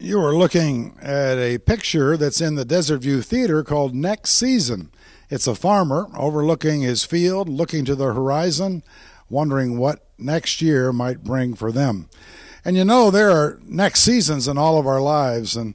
You are looking at a picture that's in the Desert View Theater called Next Season. It's a farmer overlooking his field, looking to the horizon, wondering what next year might bring for them. And you know, there are next seasons in all of our lives. And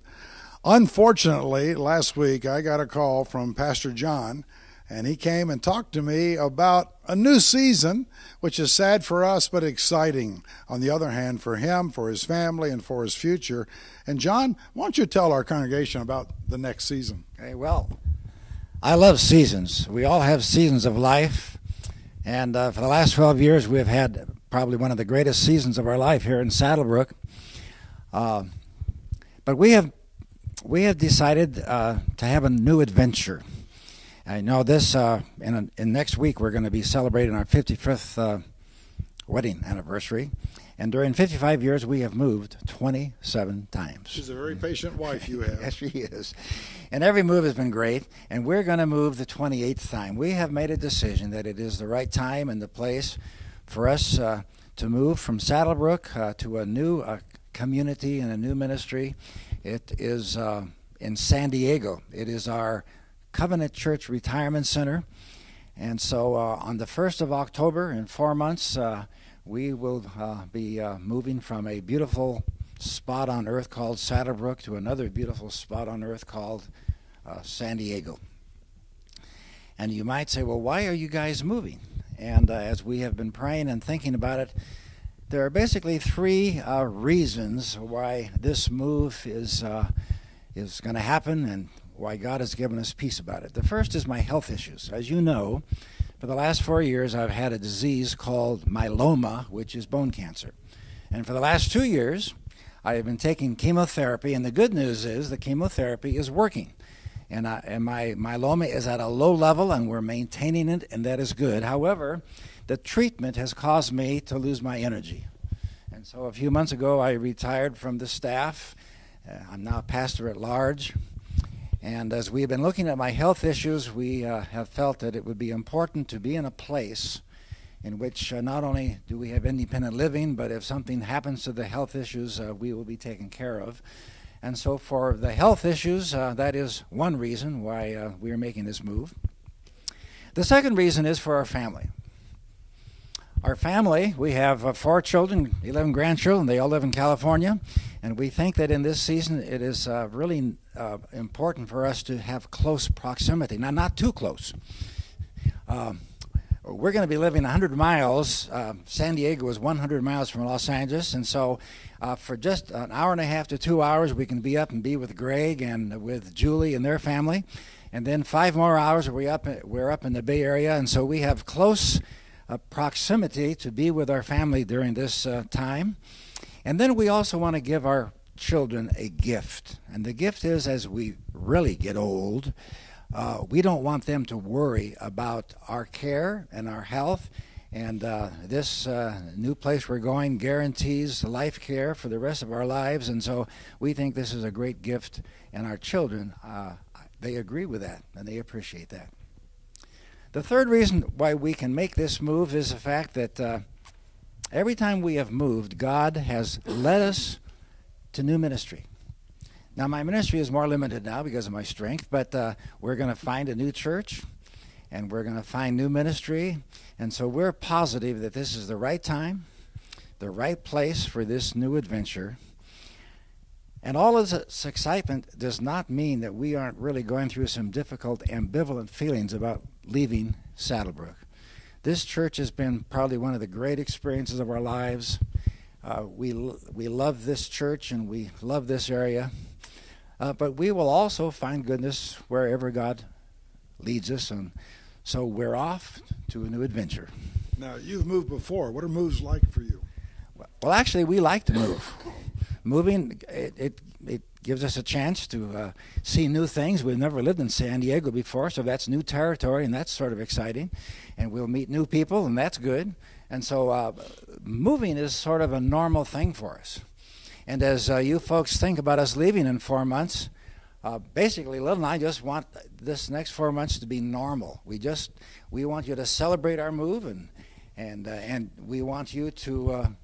unfortunately, last week I got a call from Pastor John, and he came and talked to me about a new season, which is sad for us but exciting, on the other hand, for him, for his family, and for his future. And John, why don't you tell our congregation about the next season? Okay, well, I love seasons. We all have seasons of life, and for the last 12 years we've had probably one of the greatest seasons of our life here in Saddlebrook. But we have decided to have a new adventure. I know this, in next week we're going to be celebrating our 55th wedding anniversary. And during 55 years we have moved 27 times. She's a very patient wife you have. Yes, she is. And every move has been great. And we're going to move the 28th time. We have made a decision that it is the right time and the place for us to move from Saddlebrook to a new community and a new ministry. It is in San Diego. It is our Covenant Church Retirement Center. And so on the 1st of October, in 4 months, we will be moving from a beautiful spot on earth called Saddlebrook to another beautiful spot on earth called San Diego. And you might say, well, why are you guys moving? And as we have been praying and thinking about it, there are basically three reasons why this move is going to happen and why God has given us peace about it. The first is my health issues. As you know, for the last 4 years, I've had a disease called myeloma, which is bone cancer. And for the last 2 years, I have been taking chemotherapy, and the good news is the chemotherapy is working. And my myeloma is at a low level, and we're maintaining it, and that is good. However, the treatment has caused me to lose my energy. And so a few months ago, I retired from the staff. I'm now pastor at large. And as we've been looking at my health issues, we have felt that it would be important to be in a place in which not only do we have independent living, but if something happens to the health issues, we will be taken care of. And so for the health issues, that is one reason why we are making this move. The second reason is for our family. Our family, we have 4 children, 11 grandchildren. They all live in California. And we think that in this season it is really important for us to have close proximity. Now, not too close. We're going to be living 100 miles. San Diego is 100 miles from Los Angeles. And so for just an hour and a half to 2 hours, we can be up and be with Greg and with Julie and their family. And then 5 more hours, we're up in the Bay Area. And so we have close proximity to be with our family during this time. And then we also want to give our children a gift. And the gift is, as we really get old, we don't want them to worry about our care and our health. And this new place we're going guarantees life care for the rest of our lives. And so we think this is a great gift. And our children, they agree with that, and they appreciate that. The third reason why we can make this move is the fact that every time we have moved, God has led us to new ministry. Now, my ministry is more limited now because of my strength, but we're going to find a new church, and we're going to find new ministry. And so we're positive that this is the right time, the right place for this new adventure. And all of this excitement does not mean that we aren't really going through some difficult, ambivalent feelings about leaving Saddlebrook. This church has been probably one of the great experiences of our lives. We love this church and we love this area. But we will also find goodness wherever God leads us. And so we're off to a new adventure. Now, you've moved before. What are moves like for you? Well, actually, we like to move. Moving, it gives us a chance to see new things. We've never lived in San Diego before, so that's new territory, and that's sort of exciting. And we'll meet new people, and that's good. And so moving is sort of a normal thing for us. And as you folks think about us leaving in 4 months, basically, Lil and I just want this next 4 months to be normal. We want you to celebrate our move, and we want you to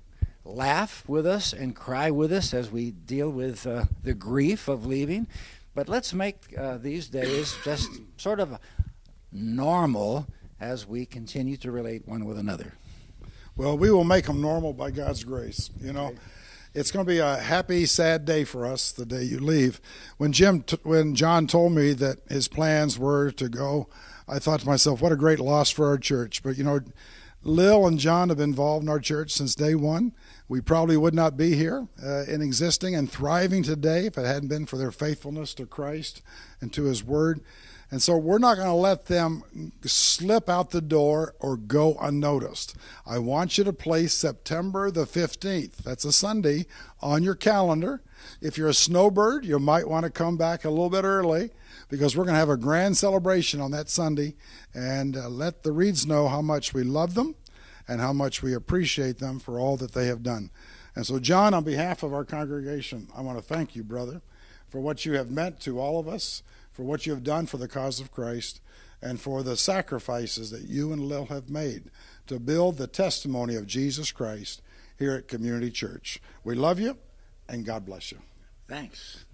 laugh with us and cry with us as we deal with the grief of leaving. But let's make these days just sort of normal as we continue to relate one with another. Well, we will make them normal by God's grace. You know, it's going to be a happy, sad day for us the day you leave. When John told me that his plans were to go, I thought to myself, what a great loss for our church. But, you know, Lil and John have been involved in our church since day one. We probably would not be here in existing and thriving today if it hadn't been for their faithfulness to Christ and to his word. And so we're not going to let them slip out the door or go unnoticed. I want you to place September the 15th, that's a Sunday, on your calendar. If you're a snowbird, you might want to come back a little bit early because we're going to have a grand celebration on that Sunday and let the Reeds know how much we love them and how much we appreciate them for all that they have done. And so, John, on behalf of our congregation, I want to thank you, brother, for what you have meant to all of us, for what you have done for the cause of Christ, and for the sacrifices that you and Lil have made to build the testimony of Jesus Christ here at Community Church. We love you, and God bless you. Thanks.